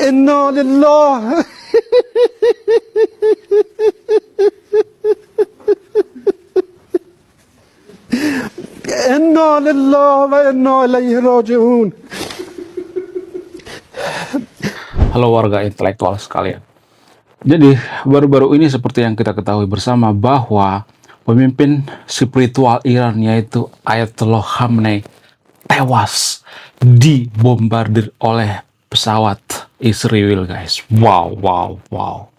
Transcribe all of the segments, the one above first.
Inna lillah. Inna lillah wa inna ilaihi raji'un. Halo warga intelektual sekalian. Jadi baru-baru ini seperti yang kita ketahui bersama bahwa pemimpin spiritual Iran yaitu Ayatollah Khamenei tewas dibombardir oleh pesawat Israel, guys. Wow, wow, wow.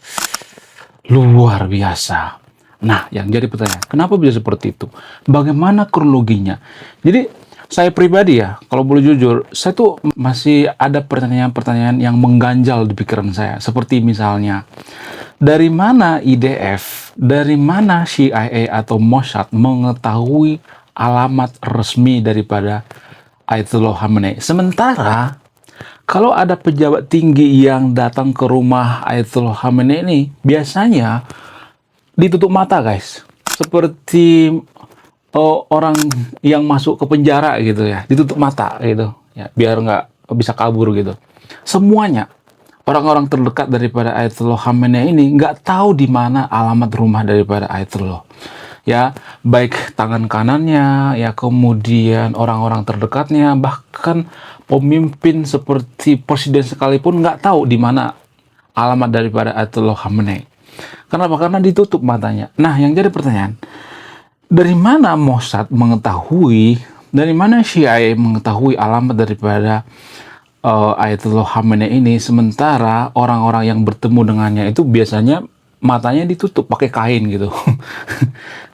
Luar biasa. Nah, yang jadi pertanyaan, kenapa bisa seperti itu? Bagaimana kronologinya? Jadi, saya pribadi ya, kalau boleh jujur, saya tuh masih ada pertanyaan-pertanyaan yang mengganjal di pikiran saya. Seperti misalnya, dari mana IDF, dari mana CIA atau Mossad mengetahui alamat resmi daripada Ayatollah Khamenei? Sementara, kalau ada pejabat tinggi yang datang ke rumah Ayatollah Khamenei ini, biasanya ditutup mata, guys. Seperti orang yang masuk ke penjara gitu ya, ditutup mata gitu ya, biar nggak bisa kabur gitu. Semuanya orang-orang terdekat daripada Ayatollah Khamenei ini nggak tahu di mana alamat rumah daripada Ayatollah. Ya, baik tangan kanannya, ya kemudian orang-orang terdekatnya, bahkan pemimpin seperti presiden sekalipun nggak tahu di mana alamat daripada Ayatollah Khamenei. Kenapa? Karena ditutup matanya. Nah, yang jadi pertanyaan, dari mana Mossad mengetahui, dari mana CIA mengetahui alamat daripada Ayatollah Khamenei ini, sementara orang-orang yang bertemu dengannya itu biasanya matanya ditutup pakai kain gitu.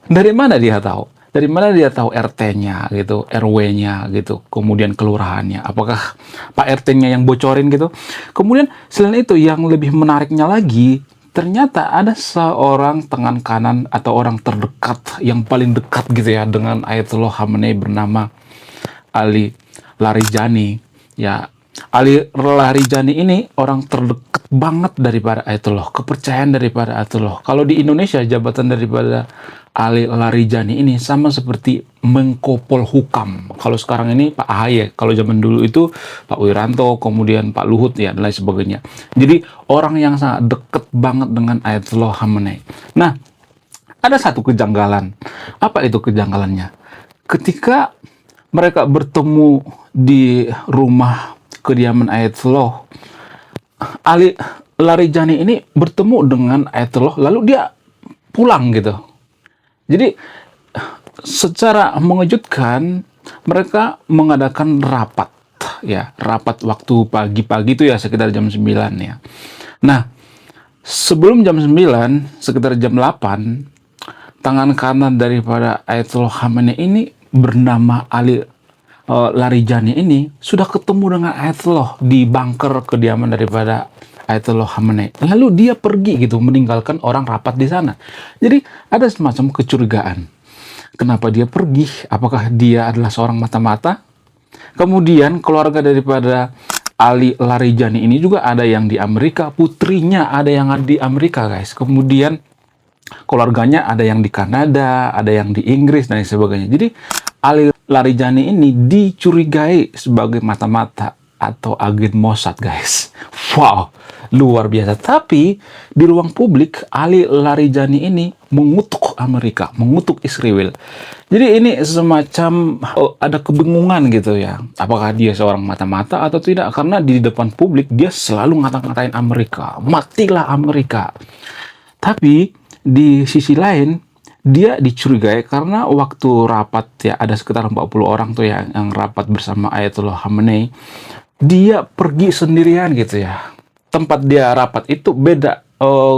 Dari mana dia tahu? Dari mana dia tahu RT-nya gitu, RW-nya gitu, kemudian kelurahannya? Apakah Pak RT-nya yang bocorin gitu? Kemudian selain itu yang lebih menariknya lagi, ternyata ada seorang tangan kanan atau orang terdekat yang paling dekat gitu ya dengan Ayatollah Khamenei bernama Ali Larijani. Ya, Ali Larijani ini orang terdekat banget daripada Ayatollah, kepercayaan daripada Ayatollah. Kalau di Indonesia jabatan daripada Ali Larijani ini sama seperti Menko Polhukam. Kalau sekarang ini Pak AHY, kalau zaman dulu itu Pak Wiranto, kemudian Pak Luhut ya dan lain sebagainya. Jadi orang yang sangat dekat banget dengan Ayatollah Khamenei. Nah, ada satu kejanggalan. Apa itu kejanggalannya? Ketika mereka bertemu di rumah kediaman Ayatollah, Ali Larijani ini bertemu dengan Ayatollah lalu dia pulang gitu. Jadi secara mengejutkan mereka mengadakan rapat ya, rapat waktu pagi-pagi itu ya sekitar jam 9 ya. Nah, sebelum jam 9 sekitar jam 8 tangan kanan daripada Ayatollah Khamenei ini bernama Ali Larijani ini sudah ketemu dengan Ayatollah di bunker kediaman daripada Ayatollah Khamenei. Lalu dia pergi gitu, meninggalkan orang rapat di sana. Jadi ada semacam kecurigaan. Kenapa dia pergi? Apakah dia adalah seorang mata-mata? Kemudian keluarga daripada Ali Larijani ini juga ada yang di Amerika, putrinya ada yang di Amerika, guys. Kemudian keluarganya ada yang di Kanada, ada yang di Inggris dan sebagainya. Jadi Ali Larijani ini dicurigai sebagai mata-mata atau agen Mossad, guys. Wow, luar biasa. Tapi di ruang publik Ali Larijani ini mengutuk Amerika, mengutuk Israel. Jadi ini semacam ada kebingungan gitu ya. Apakah dia seorang mata-mata atau tidak? Karena di depan publik dia selalu ngata-ngatain Amerika, matilah Amerika. Tapi di sisi lain dia dicurigai karena waktu rapat ya ada sekitar 40 orang tuh ya yang rapat bersama Ayatollah Khamenei. Dia pergi sendirian gitu ya. Tempat dia rapat itu beda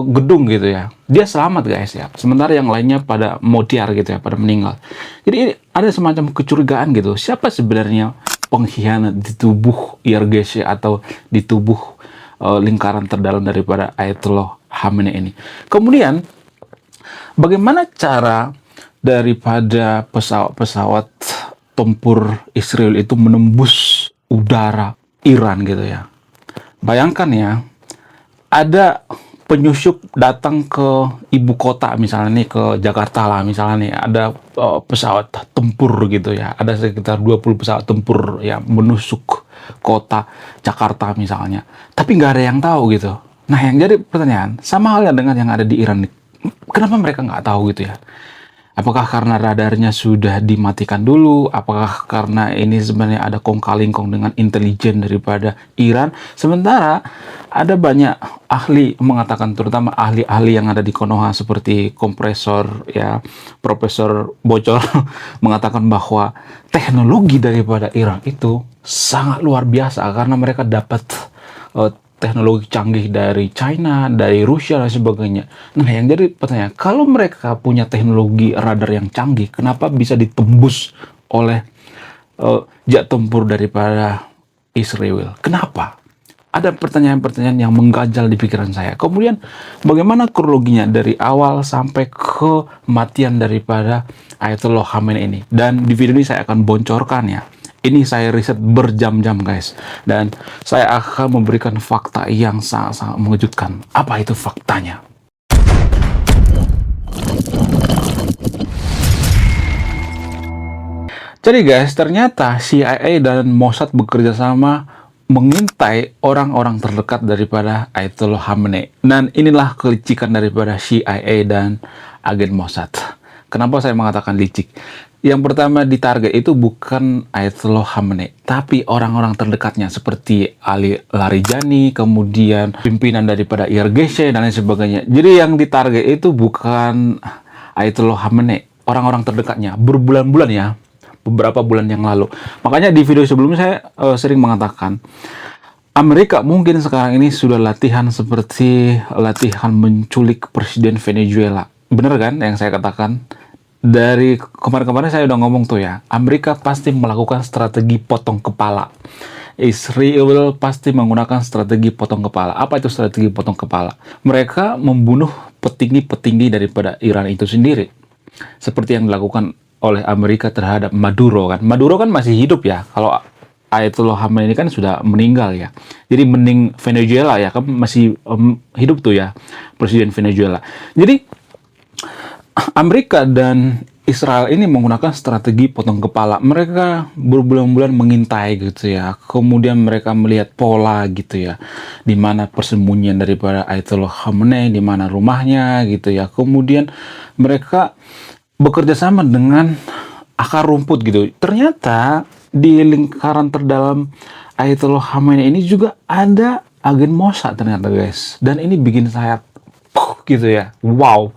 gedung gitu ya. Dia selamat, guys ya. Sementara yang lainnya pada modiar gitu ya, pada meninggal. Jadi ada semacam kecurigaan gitu. Siapa sebenarnya pengkhianat di tubuh IRGC atau di tubuh lingkaran terdalam daripada Ayatollah Khamenei ini. Kemudian bagaimana cara daripada pesawat-pesawat tempur Israel itu menembus udara Iran gitu ya. Bayangkan ya, ada penyusup datang ke ibu kota misalnya nih, ke Jakarta lah misalnya nih, ada pesawat tempur gitu ya. Ada sekitar 20 pesawat tempur yang menusuk kota Jakarta misalnya, tapi nggak ada yang tahu gitu. Nah, yang jadi pertanyaan, sama halnya dengan yang ada di Iran, kenapa mereka nggak tahu gitu ya? Apakah karena radarnya sudah dimatikan dulu? Apakah karena ini sebenarnya ada kong-kali-kong dengan intelijen daripada Iran? Sementara ada banyak ahli mengatakan, terutama ahli-ahli yang ada di Konoha seperti kompresor ya, Profesor Bocor mengatakan bahwa teknologi daripada Iran itu sangat luar biasa karena mereka dapat teknologi canggih dari China, dari Rusia dan sebagainya. Nah, yang jadi pertanyaan, kalau mereka punya teknologi radar yang canggih, kenapa bisa ditembus oleh jet tempur daripada Israel? Kenapa? Ada pertanyaan-pertanyaan yang mengganjal di pikiran saya. Kemudian, bagaimana kronologinya dari awal sampai kematian daripada Ayatollah Khamenei ini? Dan di video ini saya akan bocorkan ya. Ini saya riset berjam-jam guys. Dan saya akan memberikan fakta yang sangat-sangat mengejutkan. Apa itu faktanya? Jadi guys, ternyata CIA dan Mossad bekerja sama mengintai orang-orang terdekat daripada Ayatollah Khamenei. Dan inilah kelicikan daripada CIA dan agen Mossad. Kenapa saya mengatakan licik? Yang pertama ditarget itu bukan Ayatollah Khamenei, tapi orang-orang terdekatnya seperti Ali Larijani, kemudian pimpinan daripada IRGC dan lain sebagainya. Jadi yang ditarget itu bukan Ayatollah Khamenei, orang-orang terdekatnya berbulan-bulan ya, beberapa bulan yang lalu. Makanya di video sebelumnya saya sering mengatakan Amerika mungkin sekarang ini sudah latihan seperti latihan menculik Presiden Venezuela. Bener kan yang saya katakan? Dari kemarin-kemarin saya udah ngomong tuh ya, Amerika pasti melakukan strategi potong kepala. Israel pasti menggunakan strategi potong kepala. Apa itu strategi potong kepala? Mereka membunuh petinggi-petinggi daripada Iran itu sendiri. Seperti yang dilakukan oleh Amerika terhadap Maduro kan. Maduro kan masih hidup ya. Kalau Ayatollah Khamenei ini kan sudah meninggal ya. Jadi mending Venezuela ya, kan masih hidup tuh ya, Presiden Venezuela. Jadi Amerika dan Israel ini menggunakan strategi potong kepala. Mereka berbulan-bulan mengintai gitu ya. Kemudian mereka melihat pola gitu ya. Di mana persembunyian daripada Ayatollah Khamenei, di mana rumahnya gitu ya. Kemudian mereka bekerja sama dengan akar rumput gitu. Ternyata di lingkaran terdalam Ayatollah Khamenei ini juga ada agen Mossad ternyata guys. Dan ini bikin saya gitu ya. Wow.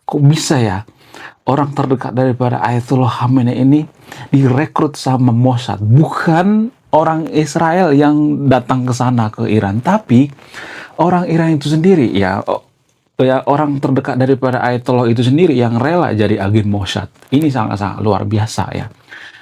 Kok bisa ya orang terdekat daripada Ayatollah Khamenei ini direkrut sama Mossad? Bukan orang Israel yang datang ke sana ke Iran, tapi orang Iran itu sendiri ya, orang terdekat daripada Ayatollah itu sendiri yang rela jadi agen Mossad. Ini sangat-sangat luar biasa ya.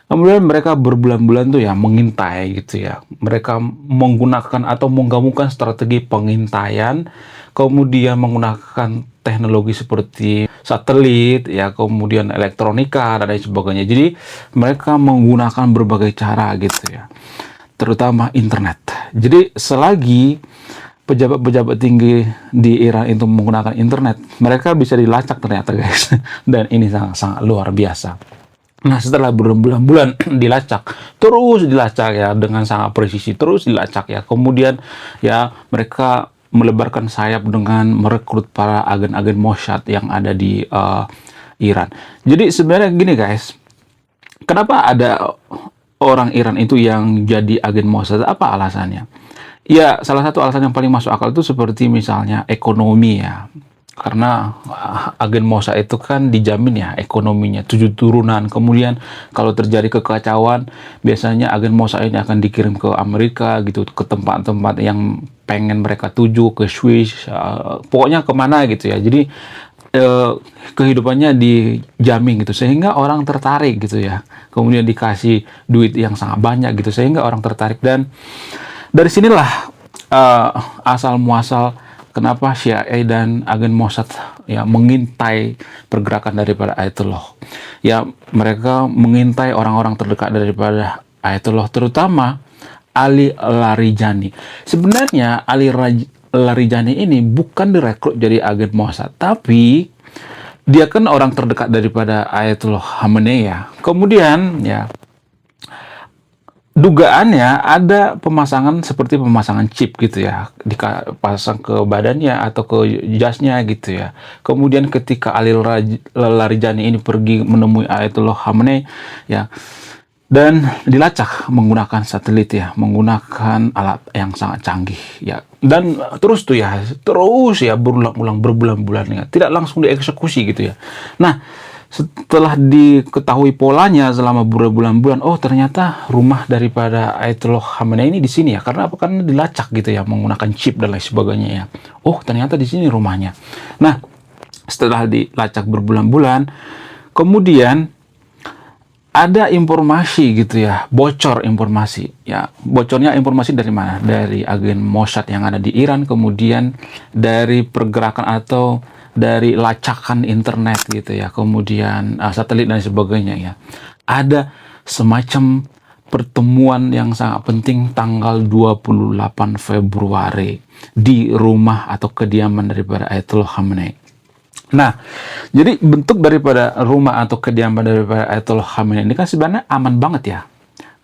Kemudian mereka berbulan-bulan tuh ya mengintai gitu ya. Mereka menggunakan atau menggabungkan strategi pengintaian, kemudian menggunakan teknologi seperti satelit ya, kemudian elektronika dan lain sebagainya. Jadi mereka menggunakan berbagai cara gitu ya, terutama internet. Jadi selagi pejabat-pejabat tinggi di Iran itu menggunakan internet, mereka bisa dilacak ternyata guys. Dan ini sangat-sangat luar biasa. Nah, setelah berbulan-bulan terus dilacak ya, dengan sangat presisi, terus dilacak ya. Kemudian ya mereka melebarkan sayap dengan merekrut para agen-agen Mossad yang ada di Iran. Jadi sebenarnya gini guys, kenapa ada orang Iran itu yang jadi agen Mossad? Apa alasannya? Ya, salah satu alasan yang paling masuk akal itu seperti misalnya ekonomi ya. Karena agen Mossad itu kan dijamin ya ekonominya 7 turunan. Kemudian kalau terjadi kekacauan, biasanya agen Mossad ini akan dikirim ke Amerika gitu, ke tempat-tempat yang pengen mereka tuju, ke Swiss, pokoknya kemana gitu ya. Jadi kehidupannya dijamin gitu, sehingga orang tertarik gitu ya. Kemudian dikasih duit yang sangat banyak gitu, sehingga orang tertarik. Dan dari sinilah asal muasal kenapa CIA dan agen Mossad ya mengintai pergerakan daripada Ayatollah. Ya, mereka mengintai orang-orang terdekat daripada Ayatollah, terutama Ali Larijani. Sebenarnya Ali Larijani ini bukan direkrut jadi agen Mossad, tapi dia kan orang terdekat daripada Ayatollah Khamenei ya. Kemudian ya dugaannya ada pemasangan seperti pemasangan chip gitu ya, dipasang ke badannya atau ke jasnya gitu ya. Kemudian ketika Ali Larijani ini pergi menemui Ayatollah Khamenei ya, dan dilacak menggunakan satelit ya, menggunakan alat yang sangat canggih ya. Dan terus ya berulang-ulang berbulan-bulan ya, tidak langsung dieksekusi gitu ya. Nah, setelah diketahui polanya selama berbulan-bulan, oh ternyata rumah daripada Ayatollah Khamenei ini di sini ya. Karena apa? Karena dilacak gitu ya, menggunakan chip dan lain sebagainya ya. Oh ternyata di sini rumahnya. Nah, setelah dilacak berbulan-bulan, kemudian ada informasi gitu ya, bocor informasi ya. Bocornya informasi dari mana? Dari agen Mossad yang ada di Iran, kemudian dari pergerakan atau dari lacakan internet gitu ya, kemudian satelit dan sebagainya ya. Ada semacam pertemuan yang sangat penting tanggal 28 Februari di rumah atau kediaman daripada Ayatollah Khamenei. Nah, jadi bentuk daripada rumah atau kediaman daripada Ayatollah Khamenei ini kan sebenarnya aman banget ya.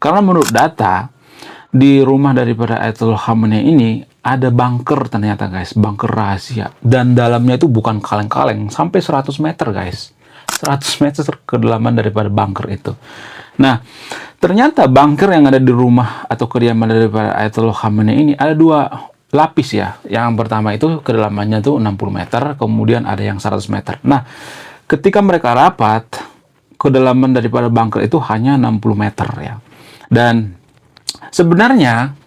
Karena menurut data, di rumah daripada Ayatollah Khamenei ini ada bunker ternyata guys, bunker rahasia. Dan dalamnya itu bukan kaleng-kaleng, sampai 100 meter guys. 100 meter kedalaman daripada bunker itu. Nah, ternyata bunker yang ada di rumah atau kediaman daripada Ayatollah Khamenei ini ada dua lapis ya. Yang pertama itu kedalamannya tuh 60 meter, kemudian ada yang 100 meter. Nah, ketika mereka rapat, kedalaman daripada bunker itu hanya 60 meter ya. Dan sebenarnya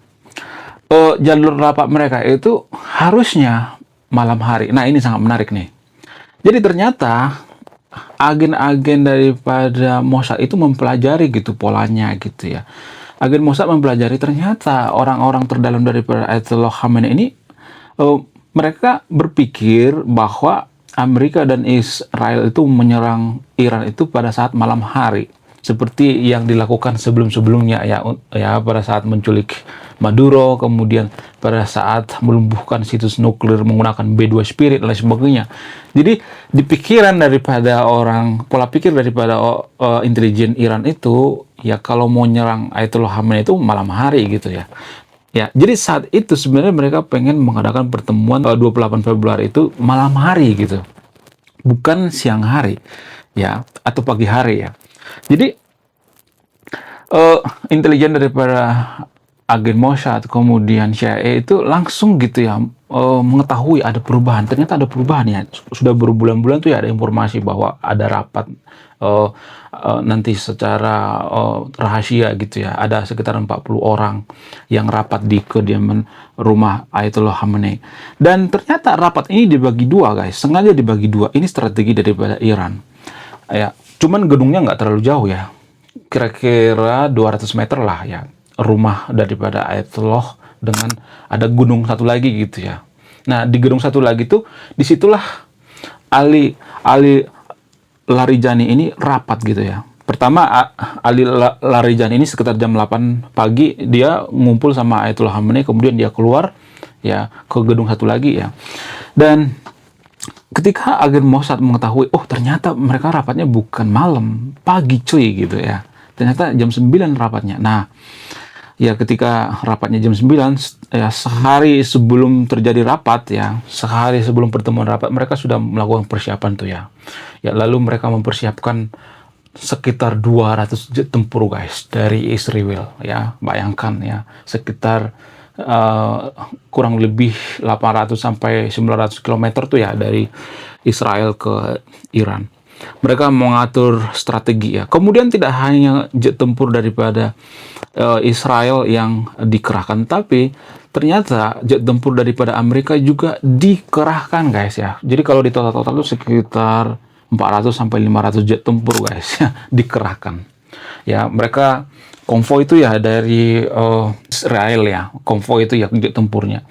jalur rapat mereka itu harusnya malam hari. Nah, ini sangat menarik nih. Jadi ternyata agen-agen daripada Mossad itu mempelajari gitu polanya gitu ya. Agen Mossad mempelajari ternyata orang-orang terdalam daripada Ayatollah Khamenei ini mereka berpikir bahwa Amerika dan Israel itu menyerang Iran itu pada saat malam hari, seperti yang dilakukan sebelum-sebelumnya ya pada saat menculik Maduro, kemudian pada saat melumpuhkan situs nuklir menggunakan B2 Spirit dan lain sebagainya. Jadi di pikiran daripada pola pikir daripada intelijen Iran itu ya, kalau mau nyerang Ayatollah Khamenei itu malam hari gitu ya. Ya, jadi saat itu sebenarnya mereka pengen mengadakan pertemuan 28 Februari itu malam hari gitu. Bukan siang hari ya, atau pagi hari ya. Jadi intelijen daripada agen Mossad kemudian CIA itu langsung gitu ya mengetahui ada perubahan. Ternyata ada perubahan ya. Sudah berbulan-bulan tuh ya ada informasi bahwa ada rapat nanti secara rahasia gitu ya. Ada sekitar 40 orang yang rapat di kediaman rumah Ayatollah Khamenei. Dan ternyata rapat ini dibagi dua guys. Sengaja dibagi dua. Ini strategi daripada Iran. Ya, cuman gedungnya nggak terlalu jauh ya. Kira-kira 200 meter lah ya. Rumah daripada Ayatollah dengan ada gunung satu lagi gitu ya. Nah, di gedung satu lagi tuh disitulah Ali Larijani ini rapat gitu ya. Pertama Ali Larijani ini sekitar jam 8 pagi dia ngumpul sama Ayatollah Khamenei, kemudian dia keluar ya ke gedung satu lagi ya. Dan ketika agen Mossad mengetahui, oh ternyata mereka rapatnya bukan malam, pagi cuy gitu ya. Ternyata jam 9 rapatnya. Nah, ya ketika rapatnya jam 9 ya, sehari sebelum terjadi rapat ya, sehari sebelum pertemuan rapat mereka sudah melakukan persiapan tuh ya. Ya lalu mereka mempersiapkan sekitar 200 jet tempur guys dari Israel ya. Bayangkan ya, sekitar kurang lebih 800 sampai 900 km tuh ya dari Israel ke Iran. Mereka mengatur strategi ya. Kemudian tidak hanya jet tempur daripada Israel yang dikerahkan, tapi ternyata jet tempur daripada Amerika juga dikerahkan guys ya. Jadi kalau di total itu sekitar 400 sampai 500 jet tempur guys ya dikerahkan. Ya, mereka konvoi itu ya dari Israel ya. Konvoi itu ya jet tempurnya.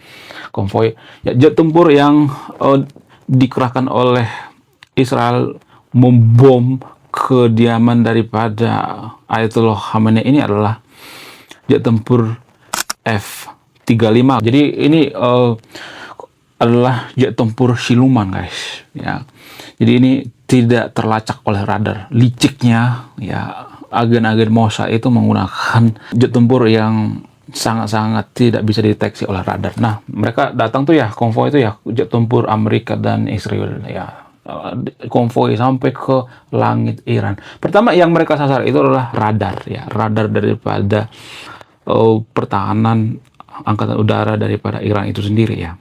Konvoi ya jet tempur yang dikerahkan oleh Israel membom kediaman daripada Ayatollah Khamenei ini adalah jet tempur F-35. Jadi ini adalah jet tempur siluman guys ya. Jadi ini tidak terlacak oleh radar. Liciknya ya agen-agen Mossad itu menggunakan jet tempur yang sangat-sangat tidak bisa dideteksi oleh radar. Nah, mereka datang tuh ya, konvoi itu ya, jet tempur Amerika dan Israel ya, konvoi sampai ke langit Iran. Pertama yang mereka sasar itu adalah radar ya, radar daripada pertahanan angkatan udara daripada Iran itu sendiri ya.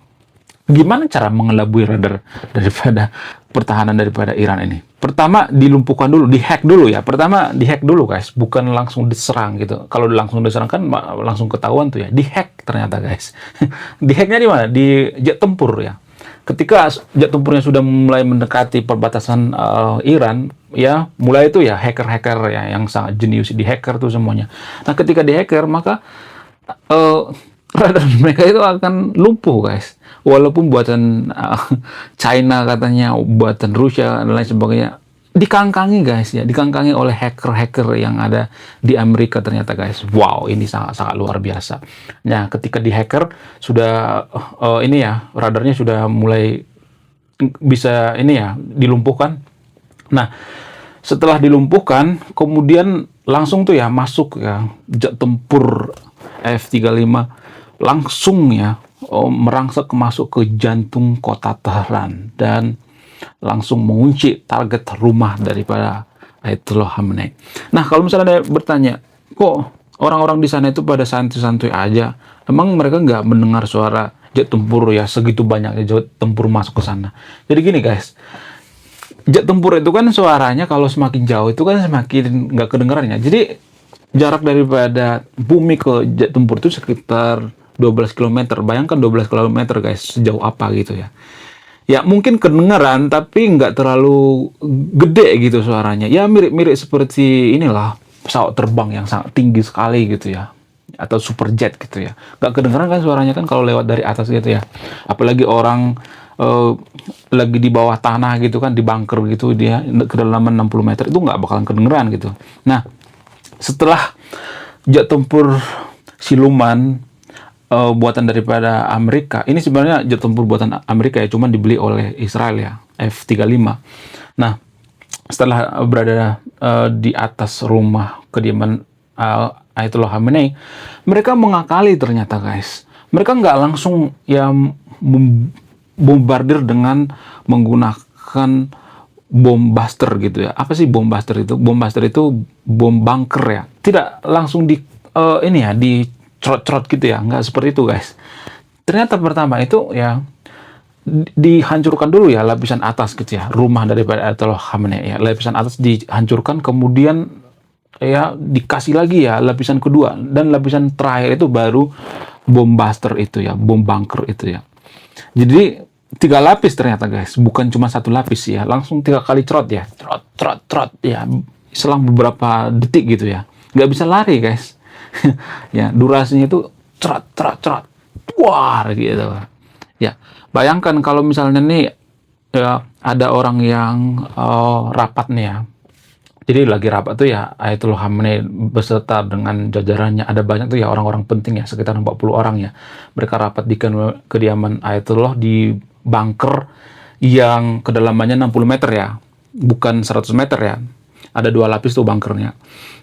Gimana cara mengelabui radar daripada pertahanan daripada Iran ini? Pertama dilumpuhkan dulu, dihack dulu ya. Pertama dihack dulu guys, bukan langsung diserang gitu. Kalau langsung diserang kan langsung ketahuan tuh ya. Dihack ternyata guys. Dihacknya di mana? Di jet tempur ya. Ketika jet tempurnya sudah mulai mendekati perbatasan Iran, ya mulai itu ya hacker-hacker ya yang sangat jenius di hacker tuh semuanya. Nah ketika di hacker maka radar mereka itu akan lumpuh guys. Walaupun buatan China katanya, buatan Rusia dan lain sebagainya, dikangkangi guys ya, dikangkangi oleh hacker-hacker yang ada di Amerika ternyata guys. Wow, ini sangat-sangat luar biasa. Nah, ketika di hacker sudah ini ya, radarnya sudah mulai bisa ini ya, dilumpuhkan. Nah, setelah dilumpuhkan, kemudian langsung tuh ya masuk ya jet tempur F-35 langsung ya merangsek masuk ke jantung kota Tehran dan langsung mengunci target rumah daripada Ayatollah Khamenei. Nah, kalau misalnya ada bertanya, kok orang-orang di sana itu pada santuy-santuy aja? Emang mereka nggak mendengar suara jet tempur ya segitu banyaknya jet tempur masuk ke sana? Jadi gini guys, jet tempur itu kan suaranya kalau semakin jauh itu kan semakin nggak kedengarannya. Jadi jarak daripada bumi ke jet tempur itu sekitar 12 km. Bayangkan 12 km guys, sejauh apa gitu ya. Ya mungkin kedengaran tapi nggak terlalu gede gitu suaranya. Ya mirip-mirip seperti inilah pesawat terbang yang sangat tinggi sekali gitu ya. Atau superjet gitu ya. Nggak kedengaran kan suaranya kan kalau lewat dari atas gitu ya. Apalagi orang lagi di bawah tanah gitu kan, di bunker gitu, dia kedalaman 60 meter itu nggak bakalan kedengeran gitu. Nah, setelah jet tempur siluman buatan daripada Amerika, ini sebenarnya jet tempur buatan Amerika ya, cuman dibeli oleh Israel ya, F-35. Nah, setelah berada di atas rumah kediaman Ayatollah Khamenei, mereka mengakali ternyata guys. Mereka nggak langsung ya bombardir dengan menggunakan bom buster gitu ya. Apa sih bom buster itu? Bom buster itu bom bunker ya. Tidak langsung di ini ya, di cerot-cerot gitu ya. Nggak seperti itu guys. Ternyata pertama itu ya dihancurkan dulu ya lapisan atas gitu ya. Rumah daripada Ayatollah Khamenei ya. Lapisan atas dihancurkan, kemudian ya dikasih lagi ya lapisan kedua, dan lapisan terakhir itu baru bom buster itu ya, bom bunker itu ya. Jadi 3 lapis ternyata guys, bukan cuma 1 lapis ya, langsung 3 kali cerot ya, cerot ya, selang beberapa detik gitu ya, nggak bisa lari guys. Ya durasinya itu cerot, wah gitu ya. Bayangkan kalau misalnya nih ya, ada orang yang rapat nih ya. Jadi lagi rapat tuh ya Ayatollah Khamenei beserta dengan jajarannya, ada banyak tuh ya orang-orang penting ya, sekitar 40 orang ya. Mereka rapat di kediaman Ayatollah di bunker yang kedalamannya 60 meter ya, bukan 100 meter ya. Ada 2 lapis tuh bunkernya.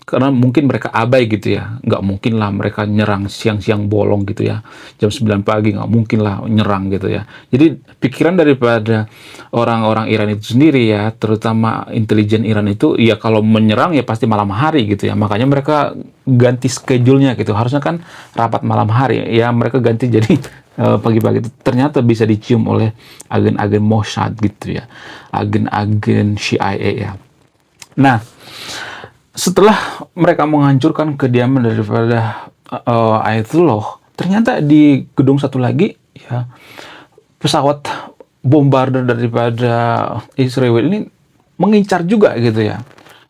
Karena mungkin mereka abai gitu ya. Nggak mungkin lah mereka nyerang siang-siang bolong gitu ya. Jam 9 pagi nggak mungkin lah nyerang gitu ya. Jadi pikiran daripada orang-orang Iran itu sendiri ya, terutama intelijen Iran itu, ya kalau menyerang ya pasti malam hari gitu ya. Makanya mereka ganti schedule-nya gitu. Harusnya kan rapat malam hari. Ya mereka ganti jadi pagi-pagi itu. Ternyata bisa dicium oleh agen-agen Mossad gitu ya. Agen-agen CIA ya. Nah, setelah mereka menghancurkan kediaman daripada Ayatollah, ternyata di gedung satu lagi ya pesawat bombarder daripada Israel ini mengincar juga gitu ya.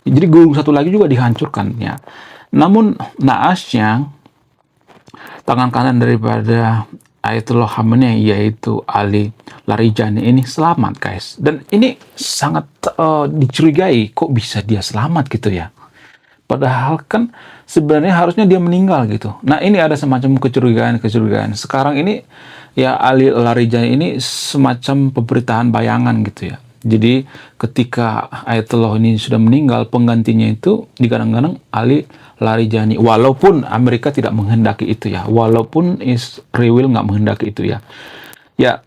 Jadi gedung satu lagi juga dihancurkan ya. Namun naasnya tangan kanan daripada Ayatollah Khamenei yaitu Ali Larijani ini selamat guys, dan ini sangat dicurigai kok bisa dia selamat gitu ya, padahal kan sebenarnya harusnya dia meninggal gitu. Nah ini ada semacam kecurigaan sekarang ini ya. Ali Larijani ini semacam pemberitaan bayangan gitu ya. Jadi ketika Ayatollah ini sudah meninggal, penggantinya itu digadang-gadang Ali Larijani. Walaupun Amerika tidak menghendaki itu ya, walaupun Israel nggak menghendaki itu ya. Ya,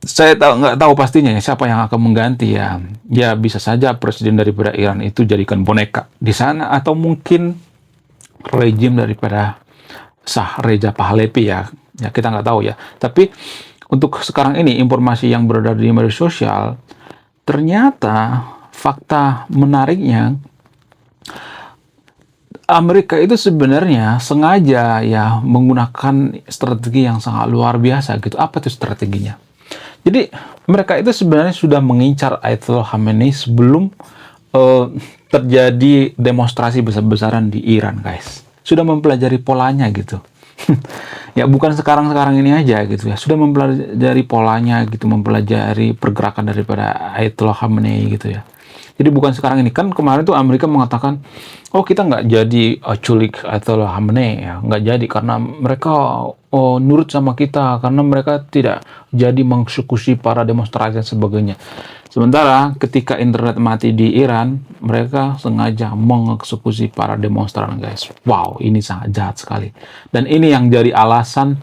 saya nggak tahu pastinya ya siapa yang akan mengganti ya. Ya bisa saja presiden daripada Iran itu jadikan boneka di sana, atau mungkin rejim daripada Shah Reza Pahlavi ya. Ya kita nggak tahu ya. Tapi untuk sekarang ini informasi yang beredar di media sosial, ternyata fakta menariknya, Amerika itu sebenarnya sengaja ya menggunakan strategi yang sangat luar biasa gitu. Apa itu strateginya? Jadi mereka itu sebenarnya sudah mengincar Ayatollah Khamenei sebelum terjadi demonstrasi besar-besaran di Iran, guys. Sudah mempelajari polanya gitu. Ya bukan sekarang-sekarang ini aja gitu ya. Sudah mempelajari polanya gitu, mempelajari pergerakan daripada Ayatollah Khamenei gitu ya. Jadi bukan sekarang ini. Kan kemarin tuh Amerika mengatakan, oh kita nggak jadi culik Ayatollah Khamenei ya. Nggak jadi karena mereka nurut sama kita. Karena mereka tidak jadi mengeksekusi para demonstrasi dan sebagainya. Sementara ketika internet mati di Iran, mereka sengaja mengeksekusi para demonstran, guys. Wow, ini sangat jahat sekali. Dan ini yang jadi alasan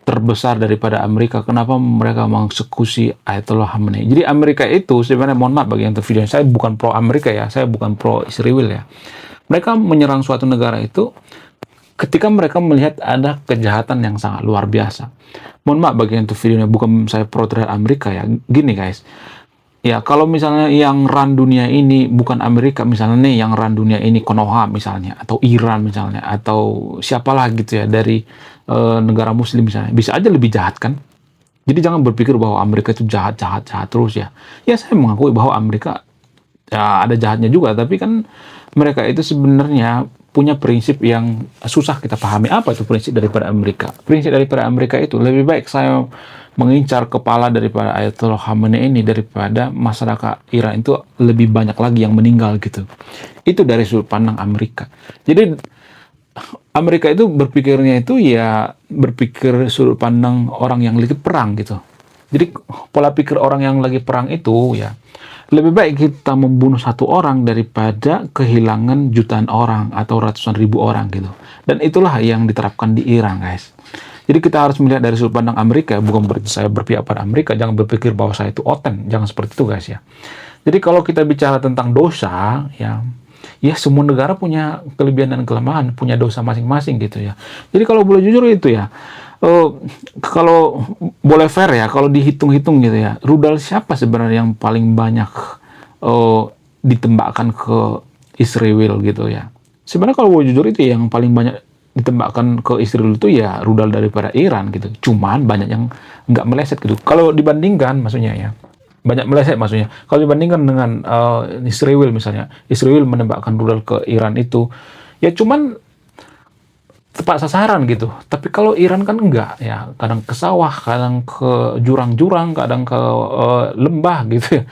terbesar daripada Amerika kenapa mereka mengeksekusi Ayatollah Khamenei. Jadi Amerika itu sebenarnya, mohon maaf bagi yang tervideo, saya bukan pro Amerika ya, saya bukan pro Israel ya. Mereka menyerang suatu negara itu ketika mereka melihat ada kejahatan yang sangat luar biasa. Mohon maaf bagi yang tervideo, bukan saya pro terhadap Amerika ya. Gini guys, ya kalau misalnya yang run dunia ini bukan Amerika, misalnya nih yang run dunia ini Konoha misalnya, atau Iran misalnya, atau siapalah gitu ya dari negara muslim misalnya, bisa aja lebih jahat kan. Jadi jangan berpikir bahwa Amerika itu jahat terus ya. Ya saya mengakui bahwa Amerika ya ada jahatnya juga, tapi kan mereka itu sebenarnya punya prinsip yang susah kita pahami. Apa itu prinsip daripada Amerika? Prinsip daripada Amerika itu lebih baik saya mengincar kepala daripada Ayatollah Khamenei ini daripada masyarakat Iran itu lebih banyak lagi yang meninggal gitu. Itu dari sudut pandang Amerika. Jadi Amerika itu berpikirnya itu ya berpikir sudut pandang orang yang lagi perang gitu. Jadi pola pikir orang yang lagi perang itu ya lebih baik kita membunuh satu orang daripada kehilangan jutaan orang atau ratusan ribu orang gitu. Dan itulah yang diterapkan di Iran, guys. Jadi kita harus melihat dari sudut pandang Amerika, bukan berarti saya berpihak pada Amerika. Jangan berpikir bahwa saya itu oten, jangan seperti itu guys ya. Jadi kalau kita bicara tentang dosa ya, ya semua negara punya kelebihan dan kelemahan, punya dosa masing-masing gitu ya. Jadi kalau boleh jujur itu ya, kalau boleh fair ya, kalau dihitung-hitung gitu ya, rudal siapa sebenarnya yang paling banyak ditembakkan ke Israel gitu ya. Sebenarnya kalau boleh jujur itu yang paling banyak ditembakkan ke Israel itu ya rudal daripada Iran gitu. Cuman banyak yang nggak meleset gitu. Kalau dibandingkan maksudnya ya, banyak meleset maksudnya. Kalau dibandingkan dengan Israel misalnya, Israel menembakkan rudal ke Iran itu ya cuman tepat sasaran gitu. Tapi kalau Iran kan enggak ya, kadang ke sawah, kadang ke jurang-jurang, kadang ke lembah gitu ya.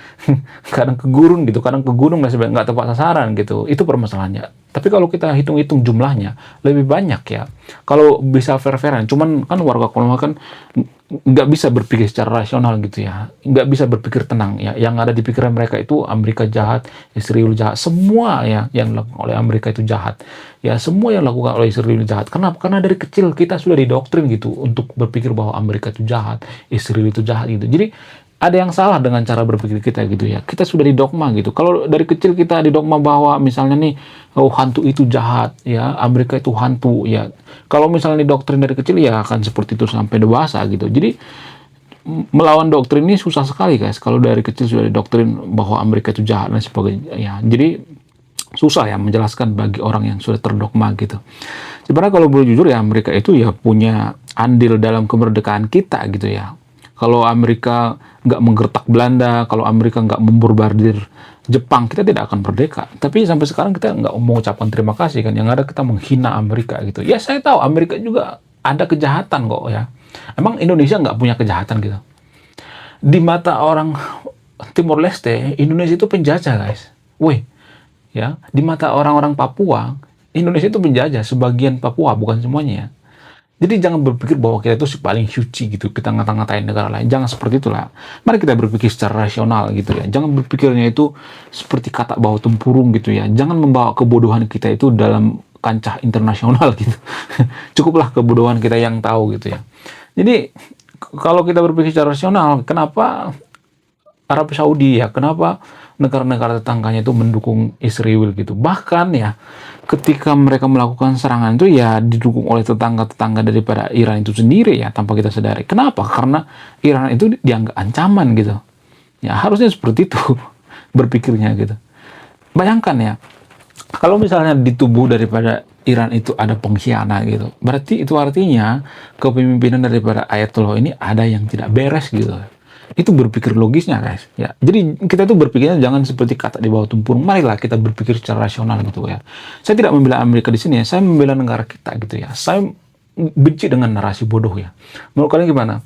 Kadang ke gurun gitu, kadang ke gunung dan sebagainya, enggak tepat sasaran gitu. Itu permasalahannya. Tapi kalau kita hitung-hitung jumlahnya lebih banyak ya. Kalau bisa fair-fairan, cuman kan warga Konoha kan nggak bisa berpikir secara rasional gitu ya, nggak bisa berpikir tenang ya. Yang ada di pikiran mereka itu Amerika jahat, Israel jahat, semua ya yang dilakukan oleh Amerika itu jahat ya, semua yang dilakukan oleh Israel jahat. Kenapa? Karena dari kecil kita sudah didoktrin gitu untuk berpikir bahwa Amerika itu jahat, Israel itu jahat gitu. Jadi ada yang salah dengan cara berpikir kita gitu ya. Kita sudah didogma gitu. Kalau dari kecil kita didogma bahwa misalnya nih, oh hantu itu jahat ya, Amerika itu hantu ya. Kalau misalnya didoktrin dari kecil ya akan seperti itu sampai dewasa gitu. Jadi melawan doktrin ini susah sekali guys. Kalau dari kecil sudah didoktrin bahwa Amerika itu jahat dan sebagainya ya. Jadi susah ya menjelaskan bagi orang yang sudah terdogma gitu. Sebenarnya kalau boleh jujur ya, Amerika itu ya punya andil dalam kemerdekaan kita gitu ya. Kalau Amerika nggak menggertak Belanda, kalau Amerika nggak membombardir Jepang, kita tidak akan merdeka. Tapi sampai sekarang kita nggak mengucapkan terima kasih kan. Yang ada kita menghina Amerika gitu. Ya saya tahu Amerika juga ada kejahatan kok ya. Emang Indonesia nggak punya kejahatan gitu? Di mata orang Timor Leste, Indonesia itu penjajah guys. Wih, ya di mata orang-orang Papua, Indonesia itu penjajah. Sebagian Papua, bukan semuanya ya. Jadi jangan berpikir bahwa kita itu si paling suci gitu, kita ngata-ngatain negara lain. Jangan seperti itulah. Mari kita berpikir secara rasional gitu ya. Jangan berpikirnya itu seperti kata bawa tempurung gitu ya. Jangan membawa kebodohan kita itu dalam kancah internasional gitu. Cukuplah kebodohan kita yang tahu gitu ya. Jadi kalau kita berpikir secara rasional, kenapa Arab Saudi ya, kenapa negara-negara tetangganya itu mendukung Israel gitu. Bahkan ya, ketika mereka melakukan serangan itu ya didukung oleh tetangga-tetangga daripada Iran itu sendiri ya, tanpa kita sadari. Kenapa? Karena Iran itu dianggap ancaman gitu. Ya harusnya seperti itu berpikirnya gitu. Bayangkan ya, kalau misalnya di tubuh daripada Iran itu ada pengkhianat gitu, berarti itu artinya kepemimpinan daripada Ayatollah ini ada yang tidak beres gitu. Itu berpikir logisnya guys ya. Jadi kita tuh berpikirnya jangan seperti kata di bawah tumpurung. Marilah kita berpikir secara rasional gitu ya. Saya tidak membela Amerika di sini ya, saya membela negara kita gitu ya. Saya benci dengan narasi bodoh ya. Menurut kalian gimana?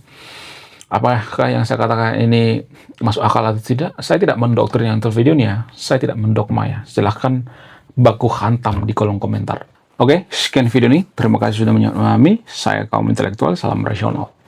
Apakah yang saya katakan ini masuk akal atau tidak? Saya tidak mendoktrin yang videonya, saya tidak mendogma ya. Silahkan baku hantam di kolom komentar. Oke, sekian video ini. Terima kasih sudah menonton. Saya kaum intelektual, salam rasional.